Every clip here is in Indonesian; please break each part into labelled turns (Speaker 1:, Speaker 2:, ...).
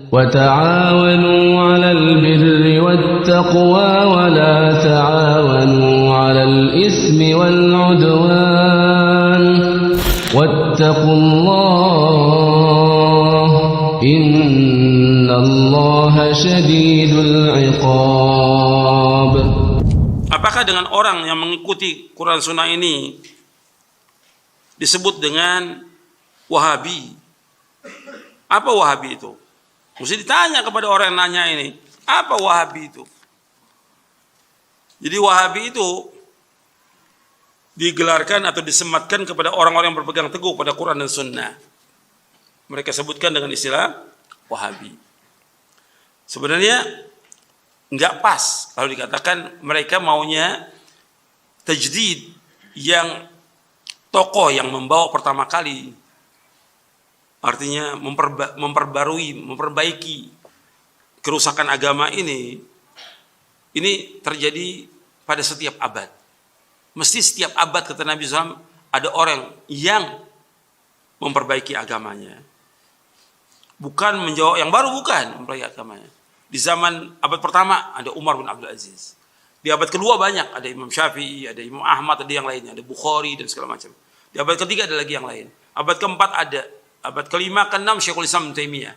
Speaker 1: وتعاونوا على البر والتقوى ولا تعاونوا على الإثم والعدوان واتقوا الله إن الله شديد العقاب.
Speaker 2: Apakah dengan orang yang mengikuti Quran Sunnah ini disebut dengan Wahabi? Apa Wahabi itu? Mesti ditanya kepada orang yang nanya ini, apa Wahabi itu? Jadi Wahabi itu digelarkan atau disematkan kepada orang-orang yang berpegang teguh pada Quran dan Sunnah. Mereka sebutkan dengan istilah Wahabi. Sebenarnya nggak pas kalau dikatakan mereka maunya tajdid, yang tokoh yang membawa pertama kali. Artinya memperbaiki kerusakan agama ini terjadi pada setiap abad. Mesti setiap abad, kata Nabi SAW, ada orang yang memperbaiki agamanya. Bukan menjawab yang baru, bukan memperbaiki agamanya. Di zaman abad pertama ada Umar bin Abdul Aziz. Di abad kedua banyak, ada Imam Syafi'i, ada Imam Ahmad, ada yang lainnya, ada Bukhari dan segala macam. Di abad ketiga ada lagi yang lain. Abad keempat ada. Abad kelima, keenam Syekhul Islam Taimiyah.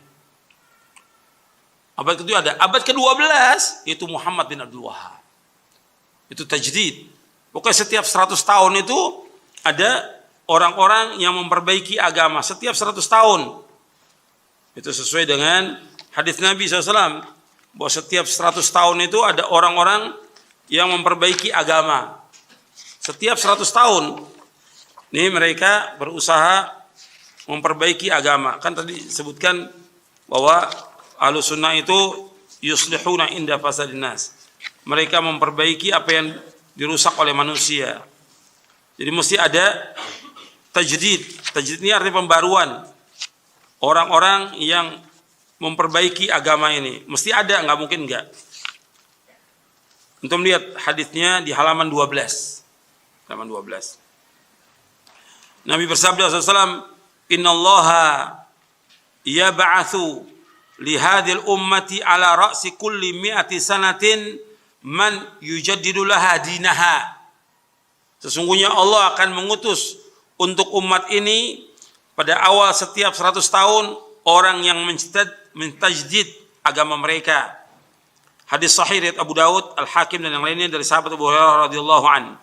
Speaker 2: Abad kedua ada. Abad ke-12 yaitu Muhammad bin Abdul Wahhab. Itu tajdid. Pokoknya setiap 100 tahun itu ada orang-orang yang memperbaiki agama. Setiap 100 tahun. Itu sesuai dengan hadis Nabi SAW. Bahwa setiap 100 tahun itu ada orang-orang yang memperbaiki agama. Setiap 100 tahun. Ini mereka berusaha memperbaiki agama. Kan tadi sebutkan bahwa Ahlus Sunnah itu yuslihuna inda fasadin nas. Mereka memperbaiki apa yang dirusak oleh manusia. Jadi mesti ada tajdid. Tajdid ini artinya pembaruan. Orang-orang yang memperbaiki agama ini mesti ada, nggak mungkin enggak. Untuk melihat hadisnya di halaman 12. Halaman 12. Nabi bersabda SAW, Innallaha yab'atsu li hadhil ummati ala ra'si kulli mi'ati sanatin man yujaddidu laha dinaha. Sesungguhnya Allah akan mengutus untuk umat ini pada awal setiap 100 tahun orang yang mentajdid agama mereka. Hadis sahih riwayat Abu Daud, Al-Hakim dan yang lainnya dari sahabat Abu Hurairah radhiyallahu anhu.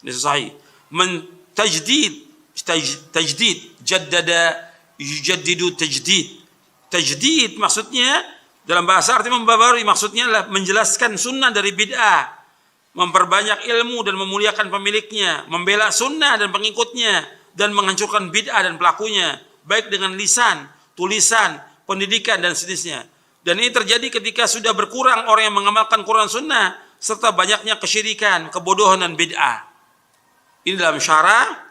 Speaker 2: Hadis sahih. Tajdid, jaddada yujaddidu tajdid. Tajdid maksudnya dalam bahasa artinya membaharui, maksudnya adalah menjelaskan sunnah dari bid'ah, memperbanyak ilmu dan memuliakan pemiliknya, membela sunnah dan pengikutnya, dan menghancurkan bid'ah dan pelakunya, baik dengan lisan, tulisan, pendidikan dan sejenisnya. Dan ini terjadi ketika sudah berkurang orang yang mengamalkan Quran Sunnah serta banyaknya kesyirikan, kebodohan dan bid'ah. Ini dalam syarah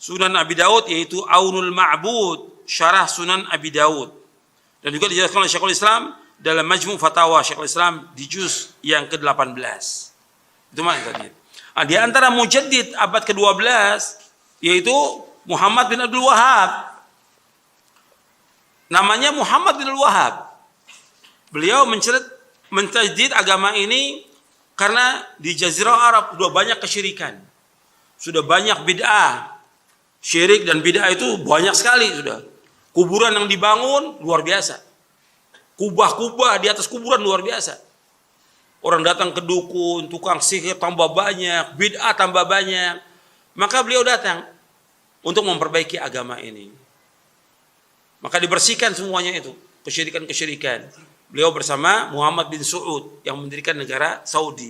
Speaker 2: Sunan Abi Daud, yaitu Aunul Ma'bud, syarah Sunan Abi Daud. Dan juga dijelaskan oleh Syekhul Islam dalam Majmu' Fatawa Syekhul Islam di juz yang ke-18. Itu maknanya tadi. Nah, di antara mujaddid abad ke-12 yaitu Muhammad bin Abdul Wahhab. Namanya Muhammad bin Abdul Wahhab. Beliau mentajdid agama ini karena di Jazirah Arab sudah banyak kesyirikan. Sudah banyak bid'ah. Syirik dan bid'ah itu banyak sekali sudah. Kuburan yang dibangun luar biasa. Kubah-kubah di atas kuburan luar biasa. Orang datang ke dukun, tukang sihir tambah banyak, bid'ah tambah banyak. Maka beliau datang untuk memperbaiki agama ini. Maka dibersihkan semuanya itu, kesyirikan-kesyirikan. Beliau bersama Muhammad bin Saud yang mendirikan negara Saudi.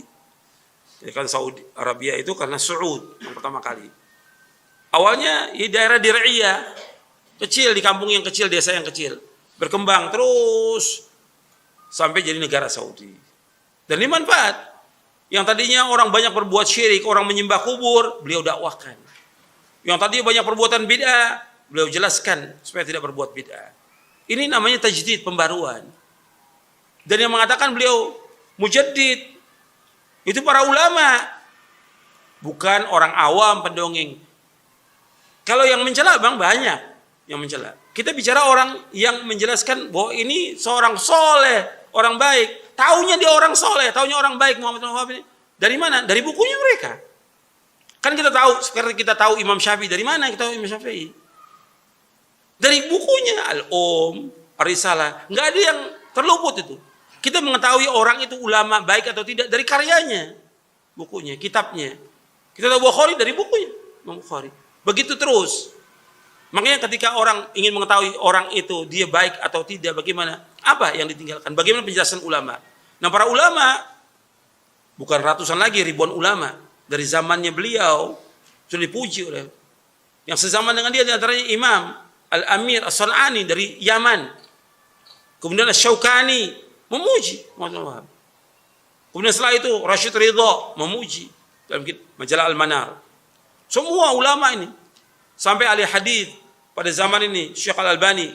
Speaker 2: Mendirikan Saudi Arabia itu karena Saud yang pertama kali. Awalnya di daerah Dir'iyah, kecil, di kampung yang kecil, desa yang kecil. Berkembang terus sampai jadi negara Saudi. Dan ini manfaat. Yang tadinya orang banyak berbuat syirik, orang menyembah kubur, beliau dakwahkan. Yang tadinya banyak perbuatan bid'ah, beliau jelaskan supaya tidak berbuat bid'ah. Ini namanya tajdid, pembaruan. Dan yang mengatakan beliau mujaddid, itu para ulama. Bukan orang awam pendongeng. Kalau yang mencela bang banyak yang mencela. Kita bicara orang yang menjelaskan bahwa ini seorang soleh, orang baik. Taunya dia orang soleh, taunya orang baik Muhammad bin Wahab ini. Dari mana? Dari bukunya mereka. Kan kita tahu, seperti kita tahu Imam Syafi'i. Dari mana kita tahu Imam Syafi'i? Dari bukunya Ar-Risalah. Nggak ada yang terluput itu. Kita mengetahui orang itu ulama baik atau tidak dari karyanya. Bukunya, kitabnya. Kita tahu Bukhari dari bukunya. Imam Bukhari. Begitu terus. Makanya ketika orang ingin mengetahui orang itu dia baik atau tidak, bagaimana? Apa yang ditinggalkan? Bagaimana penjelasan ulama? Nah, para ulama bukan ratusan lagi, ribuan ulama dari zamannya beliau sudah dipuji oleh yang sezaman dengan dia, di antaranya Imam Al-Amir As-San'ani dari Yaman. Kemudian Asy-Syaukani memuji Muhammad bin Wahab. Kemudian setelah itu Rashid Ridha memuji dalam majalah Al-Manar. Semua ulama ini sampai ahli hadis pada zaman ini Syekh Al-Albani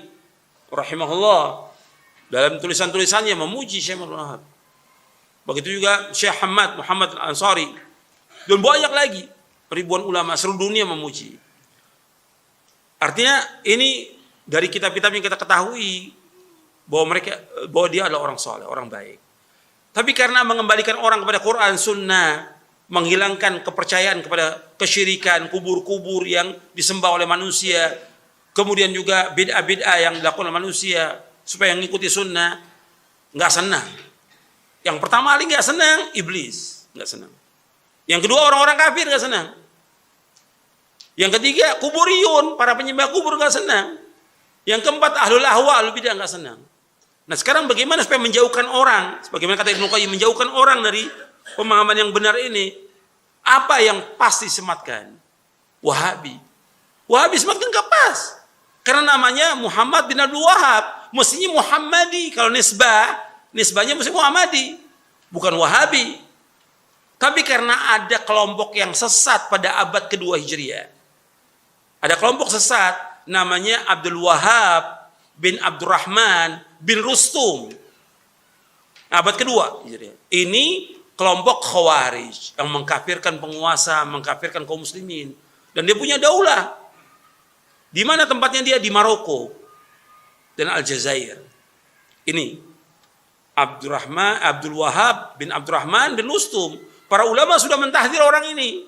Speaker 2: rahimahullah dalam tulisan-tulisannya memuji Syekh Muhammad bin Wahab. Begitu juga Syekh Muhammad Al-Ansari dan banyak lagi ribuan ulama seluruh dunia memuji. Artinya ini dari kitab-kitab yang kita ketahui bahwa dia adalah orang soleh, orang baik. Tapi karena mengembalikan orang kepada Quran, Sunnah, menghilangkan kepercayaan kepada kesyirikan, kubur-kubur yang disembah oleh manusia, kemudian juga bid'ah-bid'ah yang dilakukan oleh manusia supaya mengikuti Sunnah, nggak senang. Yang pertama kali nggak senang, iblis nggak senang. Yang kedua orang-orang kafir nggak senang. Yang ketiga kuburiyun, para penyembah kubur nggak senang. Yang keempat ahlul ahwa, ahlul bidah nggak senang. Nah sekarang bagaimana supaya menjauhkan orang, sebagaimana kata Ibnu Qayyim, menjauhkan orang dari pemahaman yang benar ini? Apa yang pasti sematkan? Wahabi. Wahabi sematkan nggak pas. Karena namanya Muhammad bin Abdul Wahab, mestinya Muhammadi. Kalau nisbahnya mesti Muhammadi, bukan Wahabi. Tapi karena ada kelompok yang sesat pada abad kedua Hijriah. Ada kelompok sesat namanya Abdul Wahab bin Abdurrahman bin Rustum. Abad kedua Hijriah. Ini kelompok Khawarij yang mengkafirkan penguasa, mengkafirkan kaum muslimin. Dan dia punya daulah. Di mana tempatnya dia? Di Maroko dan Aljazair. Ini Abdul Wahab bin Abdurrahman bin Rustum. Para ulama sudah mentahdir orang ini.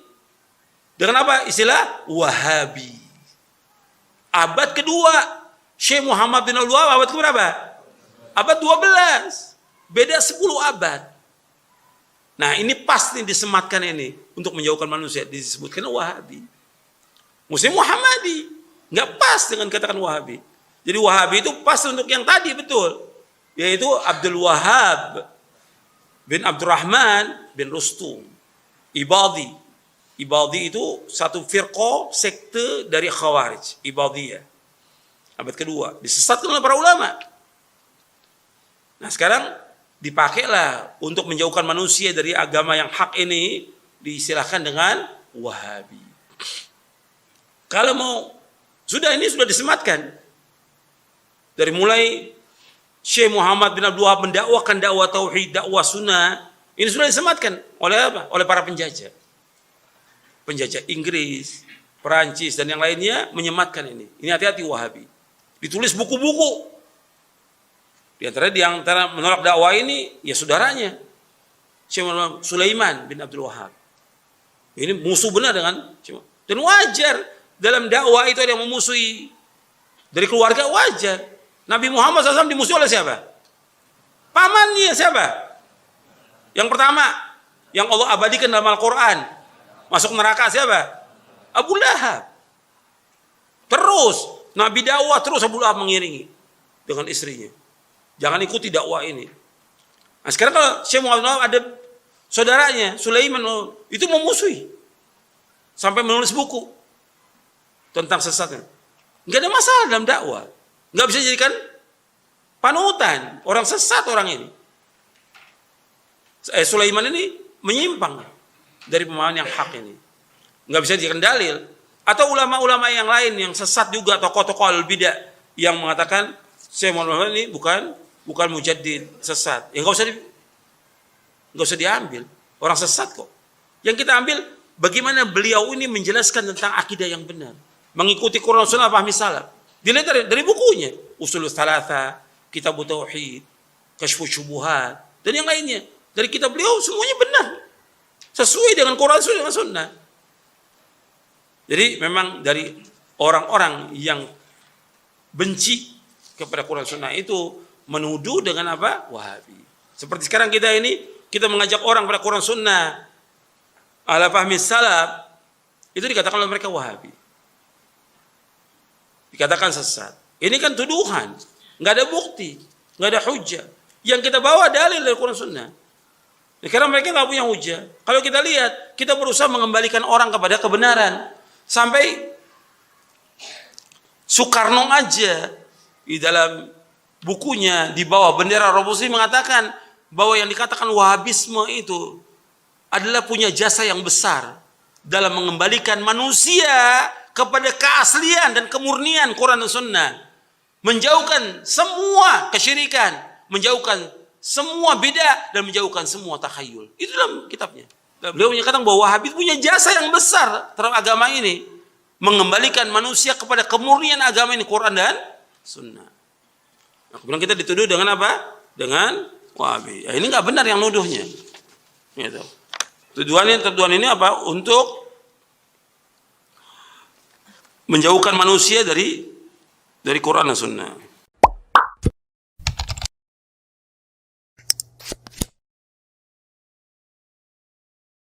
Speaker 2: Dengan apa? Istilah Wahabi. Abad kedua. Syekh Muhammad bin Abdul Wahab abad keberapa? Abad 12. Beda 10 abad. Nah ini pasti disematkan ini. Untuk menjauhkan manusia. Disebutkan Wahabi. Muslim Muhammadi. Nggak pas dengan katakan Wahabi. Jadi Wahabi itu pas untuk yang tadi betul. Yaitu Abdul Wahab bin Abdurrahman bin Rustum. Ibadi. Ibadi itu satu firqah sekte dari Khawarij. Ibadiyah. Abad kedua. Disesatkan oleh para ulama. Nah sekarang dipakailah untuk menjauhkan manusia dari agama yang hak ini. Diistilahkan dengan Wahabi. Kalau mau, ini sudah disematkan. Dari mulai Syekh Muhammad bin Abdul Wahab mendakwakan dakwah tauhid, dakwah sunnah, ini sudah disematkan oleh apa? Oleh para penjajah. Penjajah Inggris, Perancis dan yang lainnya menyematkan ini. Ini hati-hati Wahabi. Ditulis buku-buku. Di antara menolak dakwah ini ya saudaranya Syekh Sulaiman bin Abdul Wahab. Ini musuh benar dengan dan wajar dalam dakwah itu ada yang memusuhi dari keluarga, wajar. Nabi Muhammad SAW dimusuhi oleh siapa? Pamannya siapa? Yang pertama, yang Allah abadikan dalam Al-Quran, masuk neraka siapa? Abu Lahab. Terus, Nabi dakwah terus Abu Lahab mengiringi dengan istrinya. Jangan ikuti dakwah ini. Nah sekarang kalau Syekh Muhammad ada saudaranya, Sulaiman, itu memusuhi. Sampai menulis buku tentang sesatnya. Nggak ada masalah dalam dakwah. Nggak bisa jadikan panutan. Orang sesat orang ini. Sulaiman ini menyimpang dari pemahaman yang hak ini. Nggak bisa dijadikan dalil. Atau ulama-ulama yang lain yang sesat juga, tokoh-tokoh al-bidah yang mengatakan Syekh Muhammad ini bukan mujaddid, sesat. Ya nggak usah diambil. Orang sesat kok. Yang kita ambil bagaimana beliau ini menjelaskan tentang akidah yang benar. Mengikuti Quran Sunnah, pahami salaf. Dilihat dari bukunya, Ushulul Tsalatsa, Kitab Tauhid, Kasyfus Syubuhat, dan yang lainnya. Dari kitab beliau semuanya benar. Sesuai dengan Quran, sesuai dengan Sunnah. Jadi memang dari orang-orang yang benci kepada Quran Sunnah itu menuduh dengan apa? Wahabi. Seperti sekarang kita ini, kita mengajak orang pada Quran Sunnah ala fahmi salaf, itu dikatakan oleh mereka Wahabi. Dikatakan sesat. Ini kan tuduhan, nggak ada bukti, nggak ada hujjah. Yang kita bawa dalil dari Quran Sunnah. Karena mereka nggak punya hujjah. Kalau kita lihat, kita berusaha mengembalikan orang kepada kebenaran. Sampai Soekarno aja di dalam bukunya di bawah bendera revolusi mengatakan bahwa yang dikatakan Wahabisme itu adalah punya jasa yang besar dalam mengembalikan manusia kepada keaslian dan kemurnian Quran dan Sunnah, menjauhkan semua kesyirikan, menjauhkan semua bid'ah dan menjauhkan semua takhayul. Itu dalam kitabnya. Beliau menyatakan bahwa Wahabi punya jasa yang besar terhadap agama ini, mengembalikan manusia kepada kemurnian agama ini, Quran dan Sunnah. Nah, kemudian kita dituduh dengan apa? Dengan Wahabi. Ya, ini nggak benar yang nuduhnya. Gitu. Tuduhan ini apa? Untuk menjauhkan manusia dari Quran dan Sunnah.